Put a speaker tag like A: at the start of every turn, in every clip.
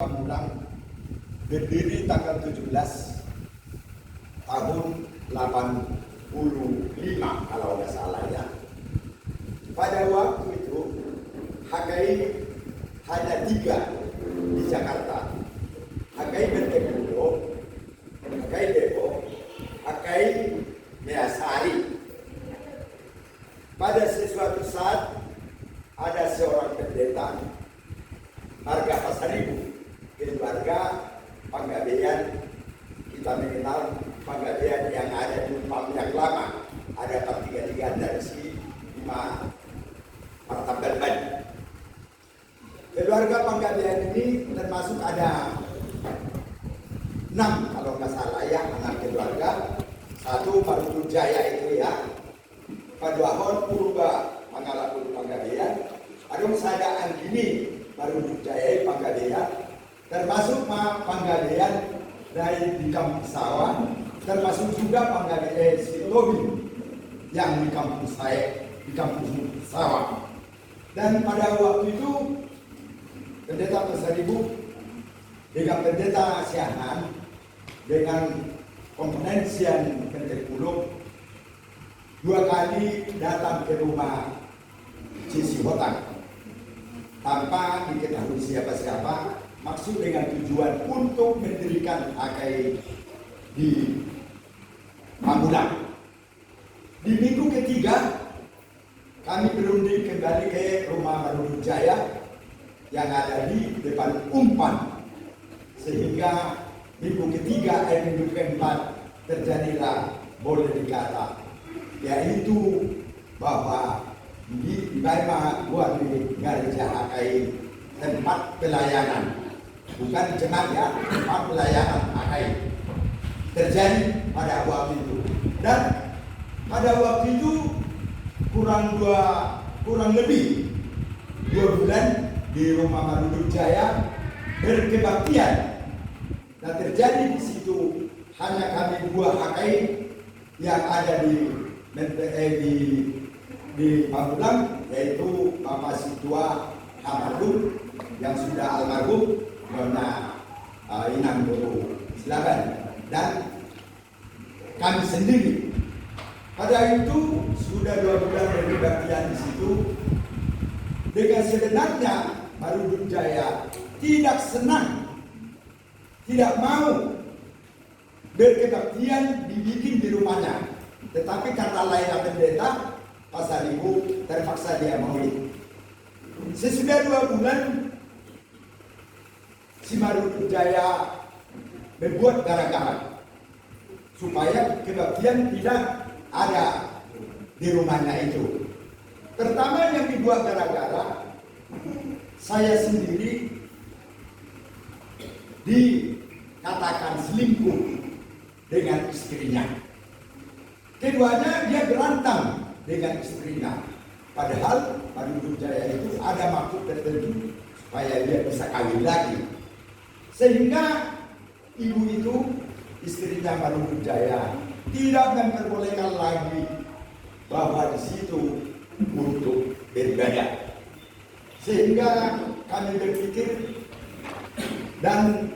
A: Pamulang berdiri tanggal 17 tahun 85 kalau nggak salah ya. Pada waktu itu HKI hanya 3 di Jakarta. HKI Berkebundo, HKI Depok, HKI Measari. Pada sesuatu saat ada seorang pendeta Marga Pasaribu, keluarga Panggabean. Kita mengenal Panggabean yang ada di UMPAM yang lama, ada 433 dari si 5 Martabak Ban. Keluarga Panggabean ini termasuk ada 6 kalau nggak salah ya, 6 keluarga. 1 Marudu Jaya itu ya, Paduahon Purba Mangalapur Panggabean, Adung Sada Anggini Marudu Jaya Panggabean, termasuk Panggabean dari di kampung sawah, termasuk juga Panggabean Sitobi yang di kampung saya, di kampung sawah. Dan pada waktu itu Pendeta Pasaribu dengan Pendeta Siahan dengan komponensian Pentekuluh 2 kali datang ke rumah Cici Hotang tanpa diketahui siapa-siapa, maksud dengan tujuan untuk mendirikan HKI di Pamulang. Di minggu ketiga kami berunding kembali ke rumah Marudu Jaya yang ada di depan UMPAM, sehingga minggu ketiga dan minggu keempat terjadilah boleh dikata yaitu bahwa di Baima buat di gereja HKI tempat pelayanan, bukan jemaat ya, tempat pelayanan HKI terjadi pada waktu itu. Dan pada waktu itu kurang lebih 2 bulan di rumah Marudu Jaya berkebaktian, dan terjadi di situ hanya kami 2 HKI yang ada di Pamulang, yaitu Bapak Situa Hamarudum yang sudah almarhum, Nona Inang Doro silakan, dan kami sendiri. Pada itu sudah 2 bulan berkebaktian di situ. Dengan sebenarnya Marudu Jaya tidak senang, tidak mau berkebaktian dibikin di rumahnya, tetapi karena lainnya pendeta Pasaribu terpaksa dia mau. Sesudah 2 bulan si Marudu Jaya membuat gara-gara supaya kebaktian tidak ada di rumahnya itu. Pertama yang dibuat gara-gara, saya sendiri dikatakan selingkuh dengan istrinya. Keduanya dia berantem dengan istrinya. Padahal Marudu Jaya itu ada maksud tertentu supaya dia bisa kawin lagi. Sehingga ibu itu, istrinya Marudu Jaya, tidak memperbolehkan lagi bahwa di situ untuk beribadah. Sehingga kami berpikir, dan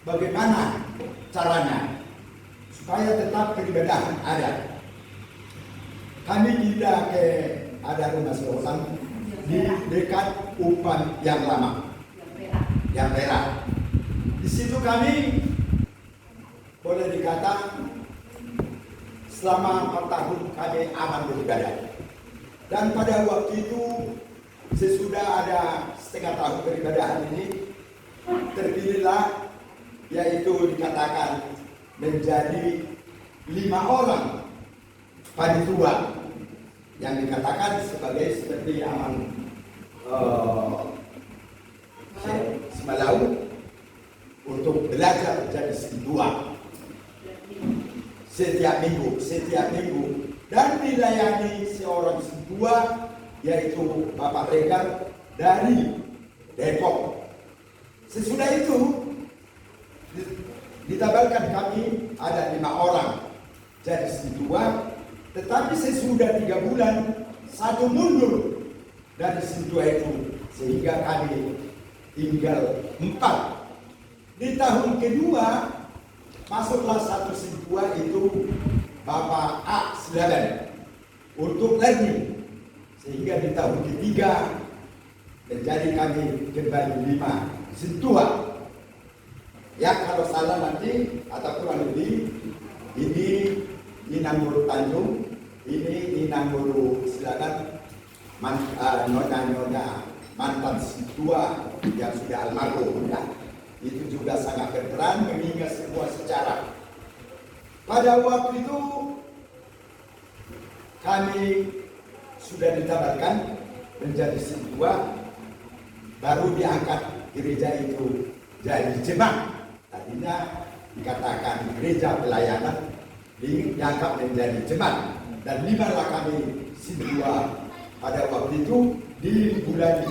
A: bagaimana caranya supaya tetap peribadahan ada. Kami pindah ke ada rumah seorang di dekat UMPAM yang lama, yang merah. Di situ kami boleh dikata selama 4 tahun kami aman beribadah. Dan pada waktu itu sesudah ada setengah tahun peribadahan ini, terpilihlah, yaitu dikatakan menjadi 5 orang panitua yang dikatakan sebagai seperti aman Semalau untuk belajar jadi sendua setiap minggu dan dilayani seorang sendua, yaitu Bapak Regar dari Depok. Sesudah itu ditabarkan kami ada 5 orang jadi sendua, tetapi sesudah 3 bulan 1 mundur dari sendua itu, sehingga kami tinggal 4 Di tahun kedua masuklah satu siswa itu Bapak A silakan untuk learning, sehingga di tahun ketiga menjadi kami kembali 5 siswa. Ya kalau salah nanti atau kurang lebih ini Inang Guru Tanjung, ini Inang Guru silakan nyonya mantan siswa yang sudah almarhum ya. Itu juga sangat berperan mengingat sebuah sejarah. Pada waktu itu kami sudah ditabarkan menjadi siswa, baru diangkat gereja itu jadi jemaat. Tadinya dikatakan gereja pelayanan, diangkat menjadi jemaat. Dan 5 lah kami siswa pada waktu itu. Di bulan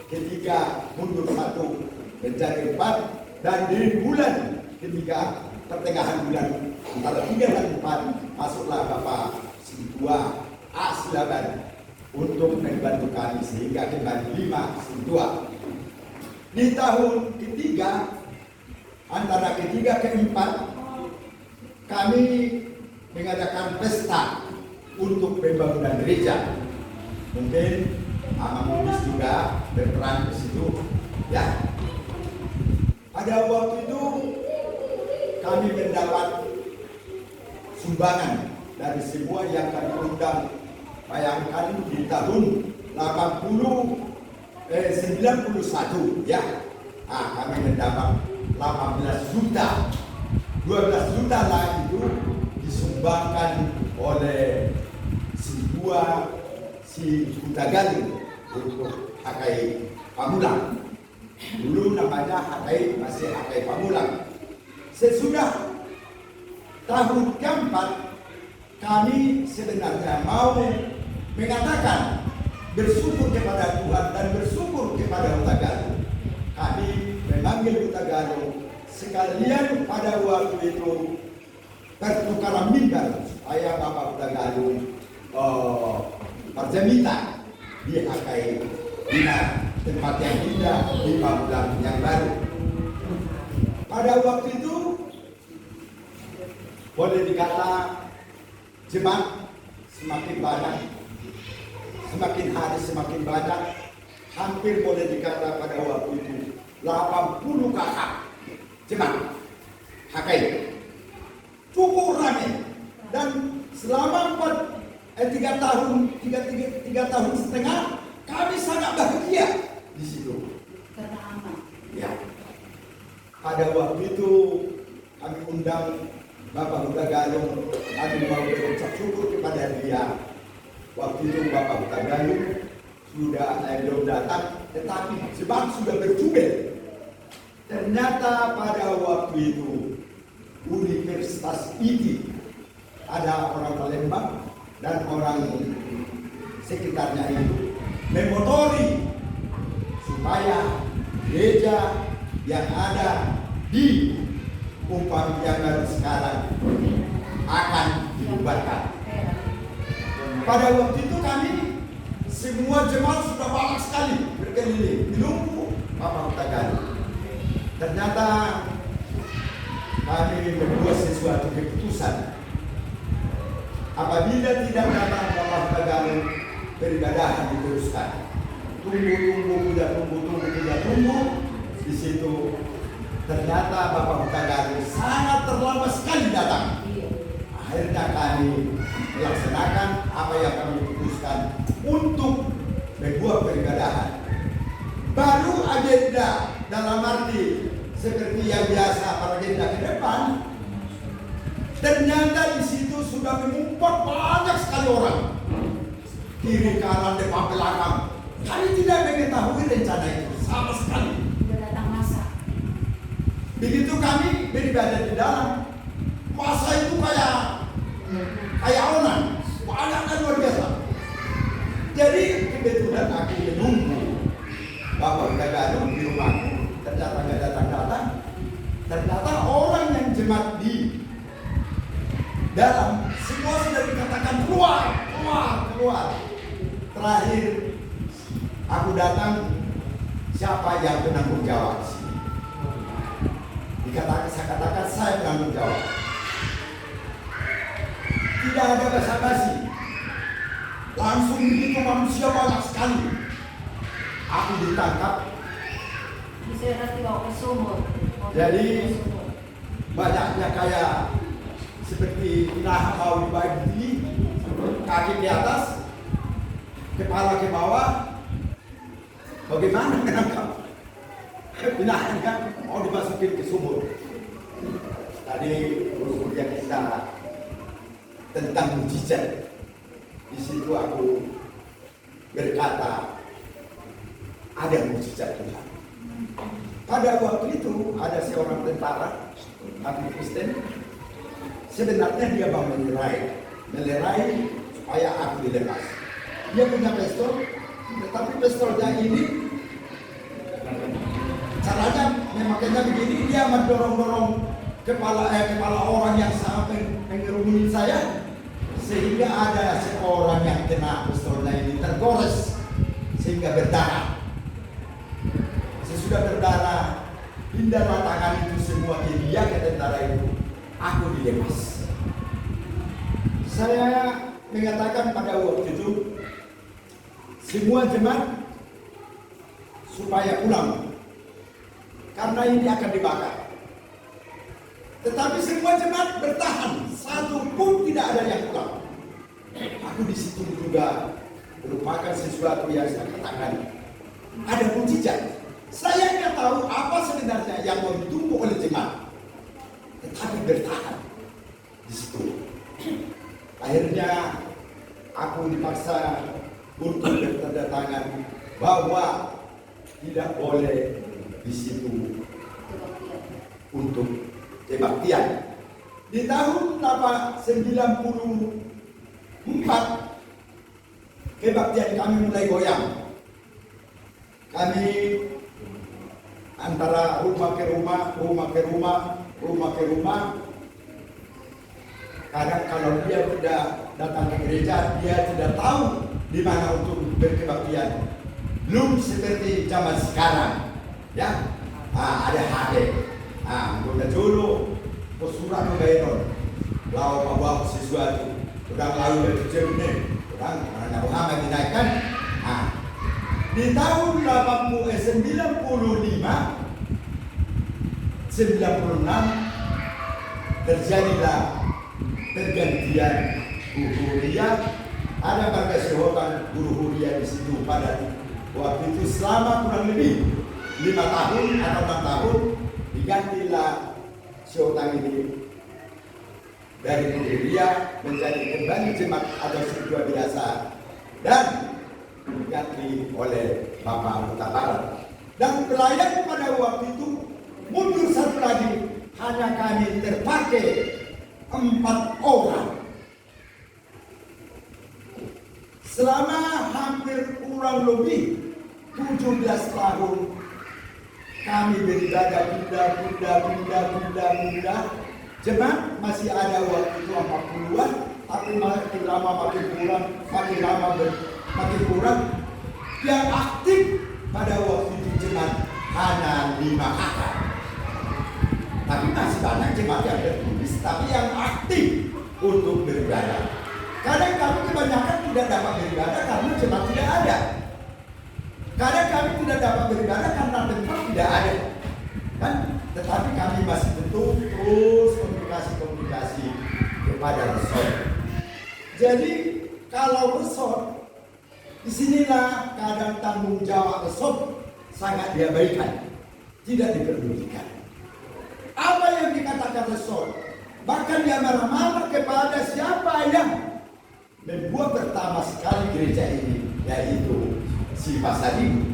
A: ketiga mundur 1 menjadi 4, dan di bulan ketiga pertengahan bulan antara 3 dan 4 masuklah Bapak siswa A silakan untuk membantu kami sehingga kembali 5 siswa. Di tahun ketiga antara ketiga ke 4 kami mengadakan pesta untuk pembangunan gereja. Mungkin Amang Bugis juga berperan di situ ya. Pada waktu itu kami mendapat sumbangan dari semua yang kami undang. Bayangkan di tahun 91 ya. Kami mendapat 18 juta. 12 juta lah itu disumbangkan oleh si Kutagali untuk HKI Pamulang. Dulu namanya HKI masih HKI Pamulang. Sesudah tahun keempat kami sebenarnya mau mengatakan bersyukur kepada Tuhan dan bersyukur kepada Kutagali. Kami memanggil Kutagali sekalian pada waktu itu pertukaran mimbar supaya Bapak Kutagali perjamitan di HKI tempat yang indah di Pamulang yang baru. Pada waktu itu boleh dikata jemaat semakin banyak, semakin hari semakin banyak. Hampir boleh dikata pada waktu itu 80 kakak jemaat HKI. Cukup ramai, dan selama 3 tahun setengah kami sangat bahagia di situ. Ya. Pada waktu itu kami undang Bapak Huta Galung, kami mau berucap syukur kepada dia. Waktu itu Bapak Huta Galung sudah belum datang, tetapi sebab sudah berjubel. Ternyata pada waktu itu Universitas IT ada orang Palembang dan orang sekitarnya itu memotori supaya gereja yang ada di Umpang yang baru sekarang akan dibubarkan. Pada waktu itu kami semua jemaat sudah banyak sekali berkeliling menunggu Bapak Kutagali. Ternyata kami membuat sesuatu keputusan. Apabila tidak datang Bapak Kutagali, peribadahan diteruskan. Tunggu. Di situ ternyata Bapak Kutagali sangat terlambat sekali datang. Akhirnya kami melaksanakan apa yang kami putuskan untuk membuat peribadahan. Baru agenda dalam arti seperti yang biasa para agenda ke depan. Ternyata di situ sudah mengumpul banyak sekali orang. Kiri, kanan, depan, belakang. Kami tidak mengetahui rencana itu sama sekali.
B: Datang masa.
A: Begitu kami beribadah di dalam, masa itu kayak onan, banyak dan luar biasa. Jadi kebetulan aku menunggu Bapak Kutagali di rumahku, ternyata nggak datang. Ternyata orang yang jemaat di dalam semua sudah dikatakan keluar. Terakhir aku datang, siapa yang penanggung jawab? saya katakan saya bertanggung jawab. Tidak ada basa-basi. Langsung begitu manusia banyak sekali. Aku ditangkap. Jadi banyaknya kayak seperti nah mau dibagi, kaki di atas, kepala ke bawah. Bagaimana menangkap? Binatangnya mau dimasukin ke sumur. Tadi guru yang kita tentang mujizat. Di situ aku berkata ada mujizat Tuhan. Pada waktu itu ada seorang tentara tapi Kristen. Sebenarnya dia mau melerai supaya aku dilepas. Dia punya pistol, tetapi pistolnya ini caranya memakainya begini, dia mendorong-dorong kepala orang yang sangat mengerumuni saya, sehingga ada seorang yang kena pistolnya ini tergores sehingga berdarah. Sesudah berdarah, pindahlah tangan itu semua ke dia, ke tentara itu. Aku dilepas. Saya mengatakan pada waktu itu semua jemaat supaya pulang karena ini akan dibakar. Tetapi semua jemaat bertahan, satu pun tidak ada yang pulang. Aku di situ juga merupakan sesuatu yang saya katakan ada mujizat. Saya nggak tahu apa sebenarnya yang mau ditunggu oleh jemaat, tetapi bertahan di situ. Akhirnya aku dipaksa untuk bertanda tangan bahwa tidak boleh di situ untuk kebaktian. Di tahun 94 kebaktian kami mulai goyang. Kami antara rumah ke rumah, rumah ke rumah. Kadang kalau dia tidak datang ke gereja, dia tidak tahu di mana untuk berkebaktian. Belum seperti zaman sekarang, ya. Ada HP. Udah dulu, surat membayar, lalu bawa sesuatu, udah lalu berjemur, udah karena Muhammad dinaikkan. Di tahun 95, 96 terjadilah pergantian guru Huria. Ada warga Sehotan guru Huria di situ pada waktu itu selama kurang lebih 5 tahun atau 6 tahun digantilah Sehotan ini dari guru Huria menjadi kembali jemaat atau siswa biasa dan diganti oleh Bapak Huta Barat. Dan pelayan pada waktu itu mundur satu lagi, hanya kami terpakai 4 orang. Selama hampir kurang lebih 17 tahun kami beribadah pindah. Jemaat masih ada waktu itu 40-an, tapi makin lama makin kurang, makin lama makin kurang. Yang aktif pada waktu itu jemaat hanya 5 kakak. Tapi masih banyak jemaat yang tertulis, tapi yang aktif untuk beribadah. Kadang kami kebanyakan tidak dapat beribadah karena jemaat tidak ada. Kadang kami tidak dapat beribadah karena tempat tidak ada. Kan? Tetapi kami masih terus komunikasi kepada resort. Jadi kalau resort, disinilah kadang tanggung jawab resort sangat diabaikan, tidak diperdulikan. Apa yang dikatakan resort, bahkan dia marah-marah kepada siapa yang membuat pertama sekali gereja ini, yaitu si Pasaribu.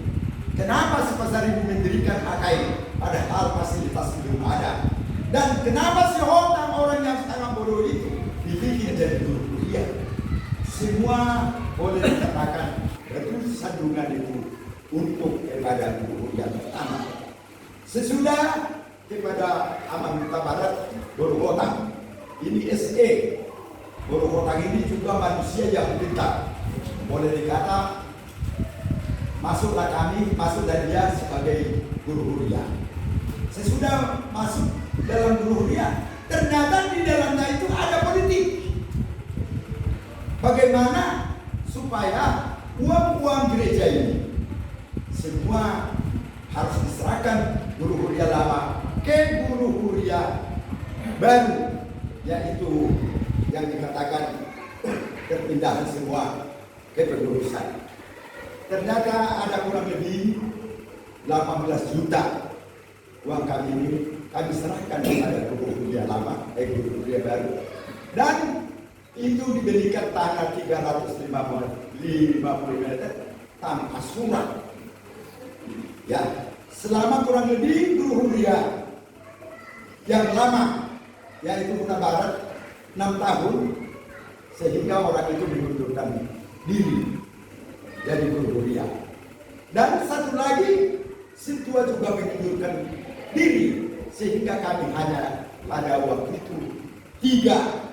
A: Kenapa si Pasaribu mendirikan HKI padahal fasilitas belum ada? Dan kenapa si Hotan orang yang sangat bodoh itu dibikin jadi guru kuliah? Semua boleh dikatakan betul sandungan itu untuk kepada guru yang pertama. Sesudah kepada Aman Huta Barat, Guru Hotan. Ini SE. Guru Hotan ini juga manusia yang pintar. Boleh dikata masuklah kami, masuk dan dia sebagai guru kuliah. Sesudah masuk dalam guru kuliah. Ternyata di dalamnya itu ada politik. Bagaimana supaya uang-uang gereja ini semua harus diserahkan guru kuliah lama ke guru kuliah baru, yaitu yang dikatakan perpindahan semua ke pengurusan. Ternyata ada kurang lebih 18 juta uang kami ini kami serahkan kepada guru kuliah lama, guru kuliah baru. Dan itu diberikan tanah 350 meter tanpa surat. Ya, selama kurang lebih guru kuliah yang lama, yaitu Huta Barat 6 tahun, sehingga orang itu mengundurkan diri jadi guru kuliah. Dan satu lagi, Sintua juga mengundurkan diri, sehingga kami hanya pada waktu itu 3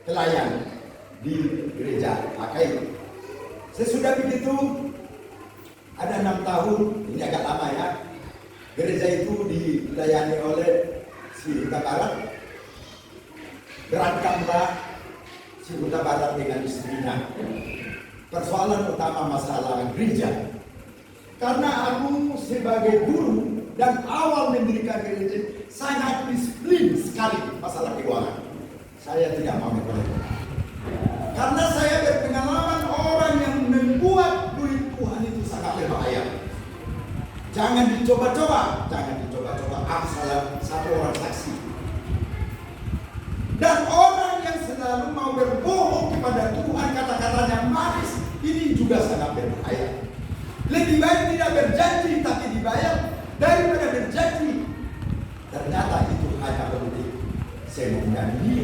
A: pelayan di gereja pakai. Sesudah begitu ada 6 tahun, ini agak lama ya, gereja itu dilayani oleh si Huta Barat. Berantamlah si Huta Barat dengan istrinya. Persoalan utama masalah gereja. Karena aku sebagai guru dan awal mendirikan gereja sangat disiplin sekali masalah keuangan. Saya tidak mau mengkonek. Karena saya berpengalaman orang yang membuat duit Tuhan itu sangat berbahaya. Jangan dicoba-coba, Aku salah satu orang saksi. Dan orang yang selalu mau berbohong kepada Tuhan, kata-katanya manis, ini juga sangat berbahaya. Lebih baik tidak berjanji tapi dibayar daripada berjanji ternyata itu hanya politik. Saya mau diri,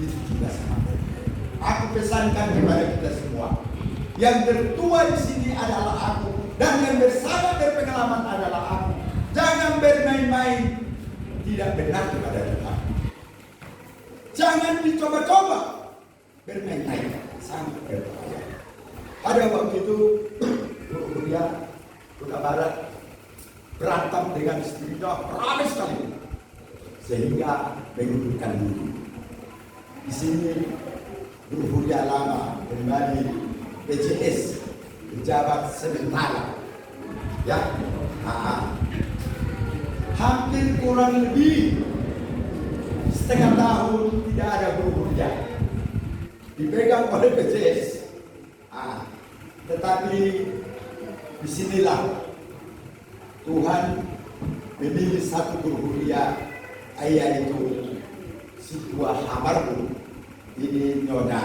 A: itu juga sangat berbahaya. Aku pesankan kepada kita semua, yang tertua di sini adalah aku, dan yang sangat berpengalaman adalah aku. Jangan bermain-main tidak benar kepada Tuhan. Jangan dicoba-coba bermain-main, sangat berbahaya. Pada waktu itu guru kuliah Huta Barat berantem dengan istrinya ramai sekali, sehingga mengundurkan diri. Di sini guru kuliah lama kembali PJS, pejabat sementara, ya. Hampir kurang lebih setengah tahun tidak ada guru kuliah, dipegang oleh PJS. Tetapi disinilah Tuhan memilih satu guru kuliah, yaitu Sintua Hamarbu. Ini Nyonya,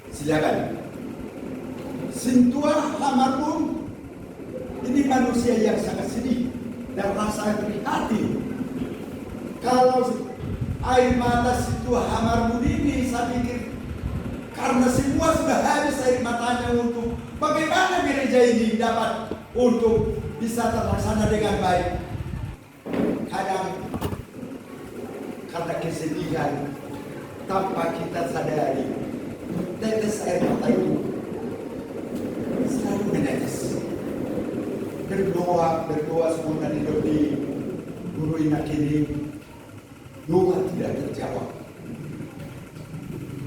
A: silakan. Sintua Hamarbu ini manusia yang sangat sedih dan rasa prihatin. Kalau air mata Sintua Hamarbu ini, saya pikir karena semua sudah habis air matanya untuk bagaimana gereja ini dapat untuk bisa terlaksana dengan baik. Kadang karena kesedihan tanpa kita sadari, tetes air mata itu selalu menetes. Berdoa semua hidup di guru inak ini, doa tidak terjawab.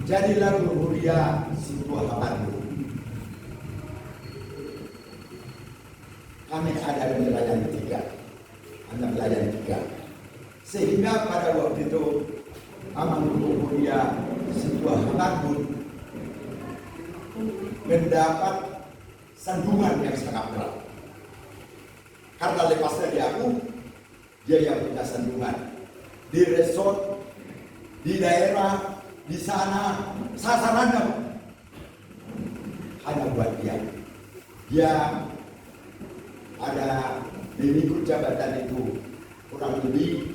A: Jadilah guru kuliah Sintua Hamarbu. Kami ada melayani 3, anak melayani 3. Sehingga pada waktu itu aman guru kuliah Sintua Hamarbu mendapat sandungan yang sangat berat. Karena lepas dari aku, dia yang punya sandungan di resort, di daerah, di sana, sasarannya hanya buat dia. Dia ada memikul jabatan itu kurang lebih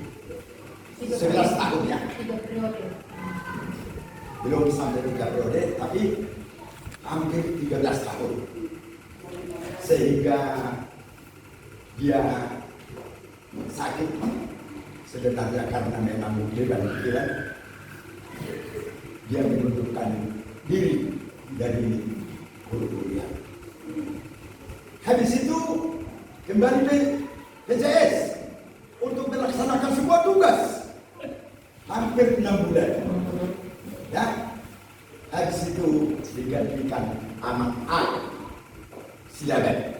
A: 11 tahun ya.
B: 3 periode.
A: Belum sampai 3 periode, tapi hampir 13 tahun. Sehingga dia sakit sebenarnya karena memang beban pikiran. Dia mengundurkan diri dari guru kuliah. Habis itu kembali ke PJS untuk melaksanakan sebuah tugas. hampir 6 bulan. Ya, habis itu digantikan Amang A. Silaban.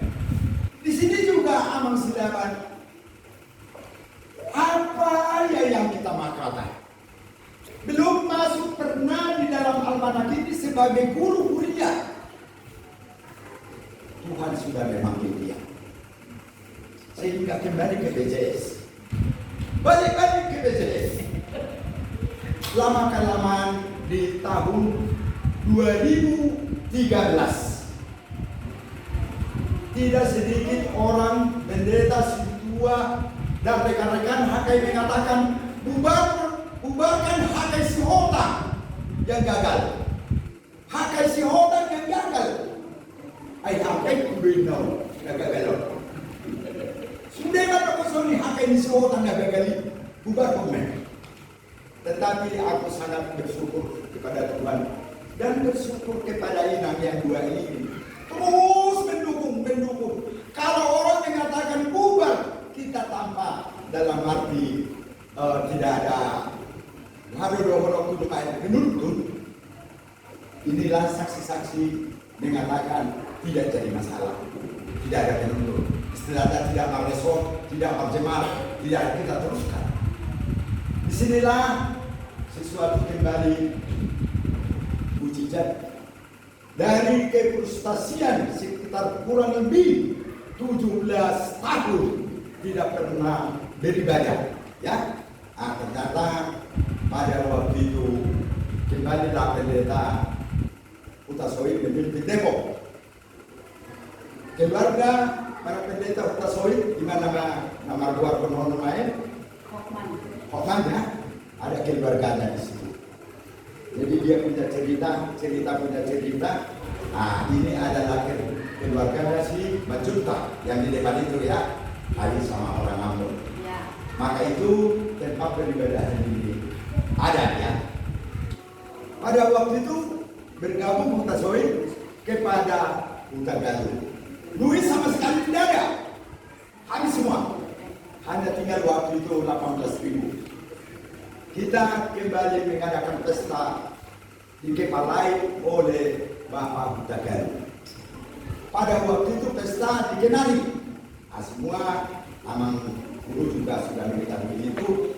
A: Di sini juga Amang Silaban. Apa ya yang kita makan? Belum masuk pernah di dalam almanak ini sebagai guru kuliah. Tuhan sudah memanggil dia. Sehingga kembali ke BCS. Balik-balik ke BCS. Lama-kelamaan di tahun 2013. Tidak sedikit orang, pendeta, situa, dan rekan-rekan HKI mengatakan bubarkan HKI Sihotang yang gagal. HKI Sihotang yang gagal. Ay HKI kubinau yang gagal. Sudah kata kosong HKI Sihotang yang gagal. Bubar komen. Tetapi aku sangat bersyukur kepada Tuhan dan bersyukur kepada inang yang dua ini. Terus mendukung. Kalau orang mengatakan bubar, kita tanpa dalam arti tidak ada haro penuntut. Inilah saksi-saksi mengatakan tidak jadi masalah, tidak ada penuntut. Istilahnya tidak merespon, tidak berjemaah, tidak kita teruskan. Disinilah sesuatu kembali mujizat dari kefrustasian sekitar kurang lebih 17 tahun tidak pernah beribadah, ya. Ternyata pada waktu itu kembalilah pendeta Utasoid memimpin Depok. Keluarga para pendeta Utasoid, di mana nama luar pemohon main? Hokman, ya. Ada keluarganya di situ. Jadi dia punya cerita punya cerita. Nah, ini adalah keluarga si Majunta yang di depan itu, ya. Hari sama orang Ambon. Ya. Maka itu tempat peribadahan ini ada, ya. Pada waktu itu bergabung Utasoid kepada Utagalu. Duit sama sekali tidak ada. Habis semua. Hanya tinggal waktu itu 18.000. Kita kembali mengadakan pesta dikepalai oleh Bapak Utagalu. Pada waktu itu pesta dikenali. Semua Amang Guru juga sudah mengetahui itu.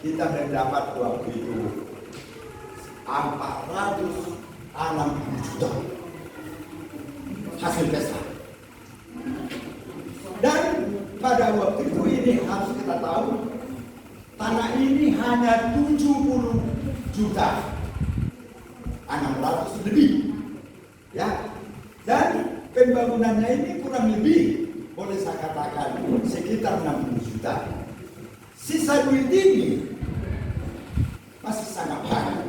A: Kita mendapat waktu itu 460 juta hasil pesta. Dan pada waktu itu ini harus kita tahu, tanah ini hanya 70 juta, 600 lebih, ya. Dan pembangunannya ini kurang lebih, boleh saya katakan sekitar 60 juta. Sisa duit ini masih sangat banyak.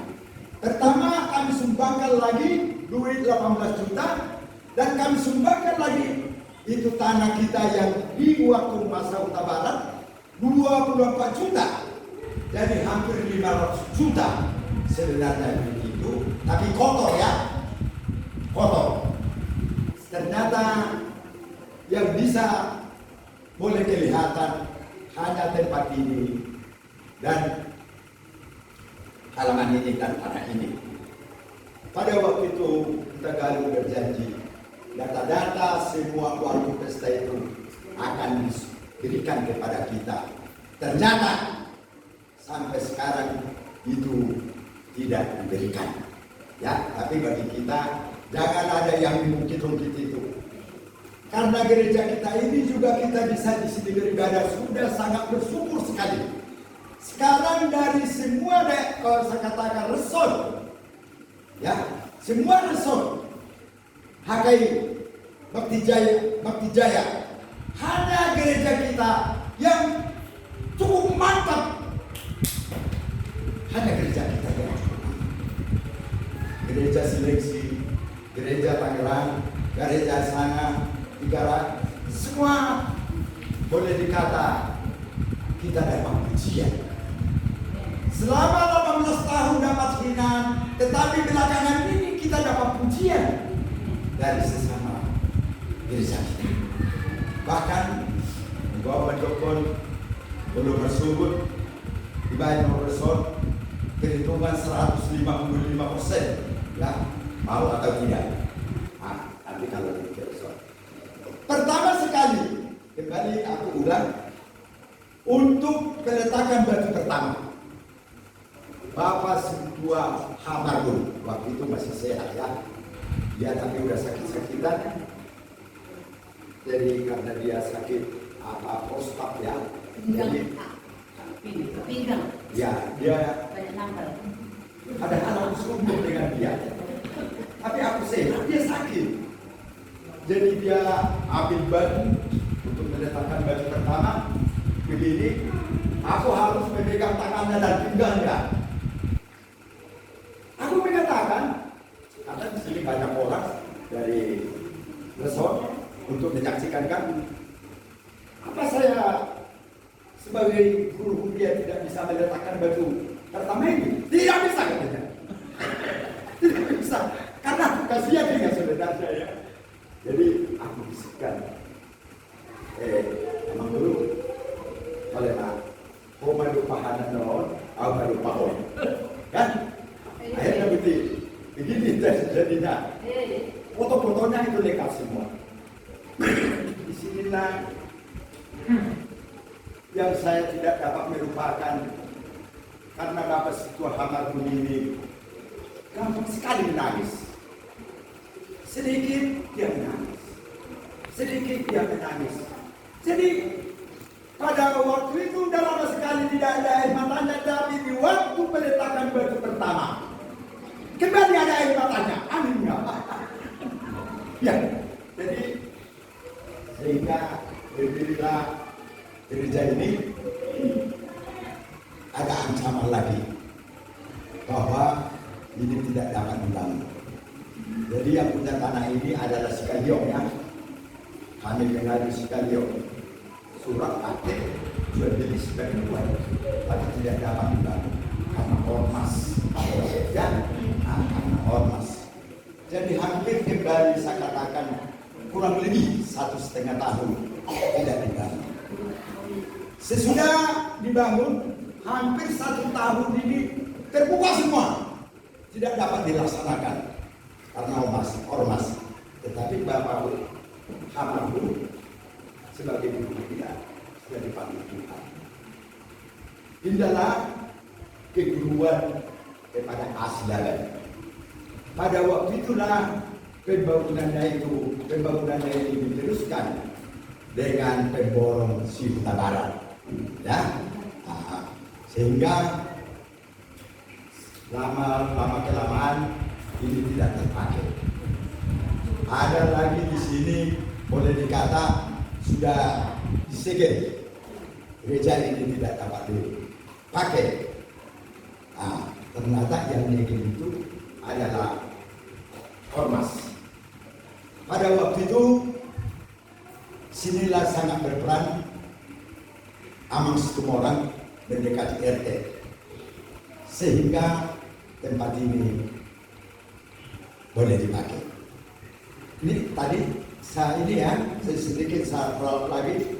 A: Pertama kami sumbangkan lagi duit 18 juta, dan kami sumbangkan lagi itu tanah kita yang di waktu masa Huta Barat 24 juta. Jadi hampir 500 juta sebenarnya itu, tapi kotor, ya. Kotor. Ternyata yang bisa boleh kelihatan hanya tempat ini dan halaman ini dan tanah ini. Pada waktu itu Utagalu berjanji data-data semua warga pesta itu akan diberikan kepada kita. Ternyata sampai sekarang itu tidak diberikan, ya. Tapi bagi kita jangan ada yang mengungkit-ungkit itu. Karena gereja kita ini juga kita bisa di sini beribadah, sudah sangat bersyukur sekali. Sekarang dari semua saya katakan resort, ya, semua resort HKI Bakti Jaya, hanya gereja kita yang cukup mantap, hanya gereja kita yang cukup mantap. Gereja Seleksi, gereja Tangerang, gereja Sana, Tigarak, semua boleh dikata kita dapat pujian. Selama 18 tahun dapat hinaan, tetapi belakangan ini kita dapat pujian dari sesama gereja kita. Bahkan Bapak Dokter belum bersubut di banyak resort perhitungan 155%, ya, mau atau tidak. Nanti kalau besok. Pertama sekali, kembali aku ulang, untuk peletakan batu pertama, Bapak Setua Hamarul, waktu itu masih sehat ya, dia tapi udah sakit-sakitan, jadi karena dia sakit prostat ya, jadi
B: pinggang.
A: Ya, dia
B: Banyak nambal.
A: ada hal aku serumpun dengan dia. Tapi aku sehat, dia sakit. Jadi dia ambil batu untuk meletakkan batu pertama. Begini, aku harus memegang tangannya dan pinggangnya. Aku mengatakan, karena di sini banyak orang dari resort untuk menyaksikan kan. Apa saya sebagai guru dia tidak bisa meletakkan batu pertama ini? Tidak bisa katanya. Tidak bisa. Karena aku kasihan dengan saudaranya ya. Jadi aku bisikkan. Emang dulu oleh Pak Koma lupa hanan non, aku lupa on. Kan? Akhirnya begini jadinya. Foto-fotonya itu lengkap semua. Disinilah yang saya tidak dapat melupakan, karena Bapak Setua Hamarul ini gampang sekali menangis. Sedikit dia menangis, sedikit dia menangis. Jadi pada waktu itu udah lama sekali tidak ada air matanya, tapi di waktu peletakan batu pertama kembali ada air matanya. Amin ya. Ya, jadi sehingga berdirilah gereja ini. Ada ancaman lagi bahwa ini tidak dapat dibangun. Jadi yang punya tanah ini adalah Sikaliong ya. Kami dengar di Sikaliong surat akte jual beli sebagai buat, tapi tidak dapat dibangun karena ormas. Ya, karena ormas. Jadi hampir kembali saya katakan kurang lebih 1,5 tahun tidak dibangun. Sesudah dibangun, hampir 1 tahun ini terbuka semua, tidak dapat dilaksanakan karena ormas. Tetapi Bapak Hamarul sebagai guru kita sudah dipanggil Tuhan. Indahlah keguruan kepada Aslagan. Pada waktu itulah pembangunannya ini diteruskan dengan pemborong Sihuta Barat, ya, sehingga lama kelamaan ini tidak terpakai. Ada lagi di sini boleh dikata sudah disegel, gereja ini tidak dapat dipakai. Ternyata yang nyegel itu adalah ormas. Pada waktu itu sinilah sangat berperan Amang Situmorang mendekati RT, sehingga tempat ini boleh dipakai. Ini tadi sedikit saya perawat lagi.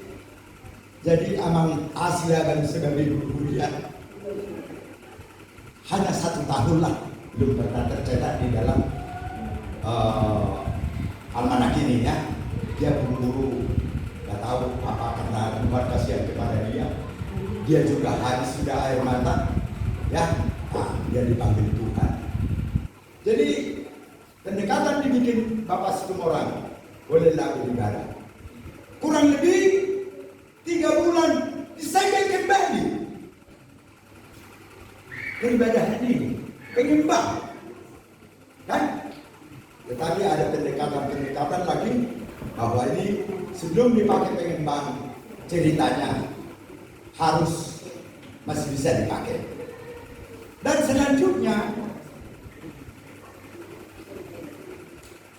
A: Jadi Amang Aslagan sebagai guru dia hanya 1 tahun lah, belum pernah tercetak di dalam almanak ini ya. Dia guru, nggak tahu apa karena Tuhan kasihan kepada dia. Dia juga habis sudah air mata, ya. Dia dipanggil Tuhan. Jadi pendekatan dibikin Bapak Situmorang oleh lagu negara. Kurang lebih 3 bulan disegel kembali. Peribadahan ini pengembang, kan? Tetapi ada pendekatan lagi bahwa ini sebelum dipakai pengembang, ceritanya harus masih bisa dipakai. Dan selanjutnya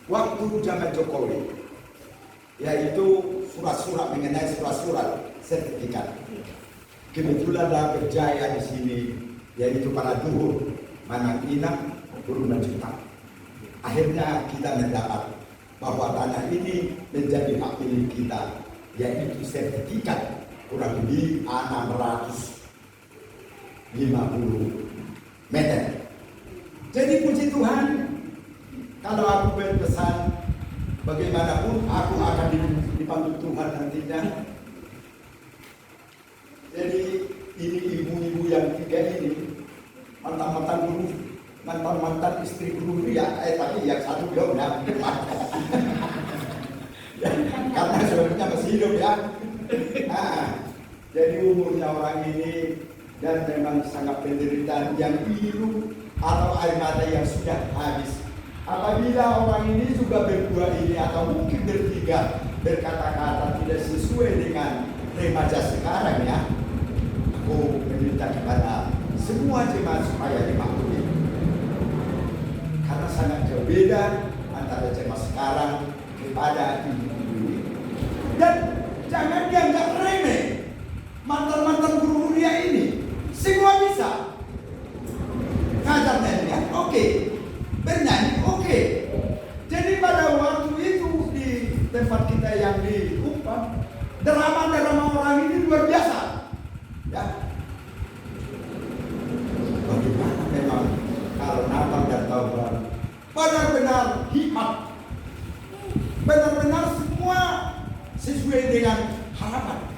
A: waktu zaman Jokowi, yaitu surat-surat mengenai surat-surat sertifikat. Kebetulan ada berjaya di sini, yaitu para duhur Manang Inang, Guru Juta. Akhirnya kita mendapat bahwa tanah ini menjadi hak milik kita, yaitu sertifikat kurang lebih 650 meter. Jadi puji Tuhan, kalau aku berpesan bagaimanapun aku akan dipanggil Tuhan nantinya. Jadi ini ibu-ibu yang tiga ini mantan-mantan guru, mantan-mantan istri guru ya, tapi yang satu belum ya. Karena suaminya masih hidup ya. Nah, jadi umurnya orang ini dan memang sangat penderitaan yang biru atau air mata yang sudah habis. Apabila orang ini juga berdua ini atau mungkin bertiga berkata-kata tidak sesuai dengan remaja sekarang ya, aku meminta kepada semua jemaat supaya dimaklumi. Karena sangat jauh beda antara jemaat sekarang kepada ini. Dan jangan dianggap remeh mantan-mantan guru mulia ini. Semua bisa. Ngajar nyanyian, oke. Bernyanyi, oke. Jadi pada waktu itu di tempat kita yang di Kupang, drama-drama orang ini luar biasa. Ya. Bagaimana memang kalau Natal dan Tahun Baru benar-benar hikmat, benar-benar semua sesuai dengan harapan.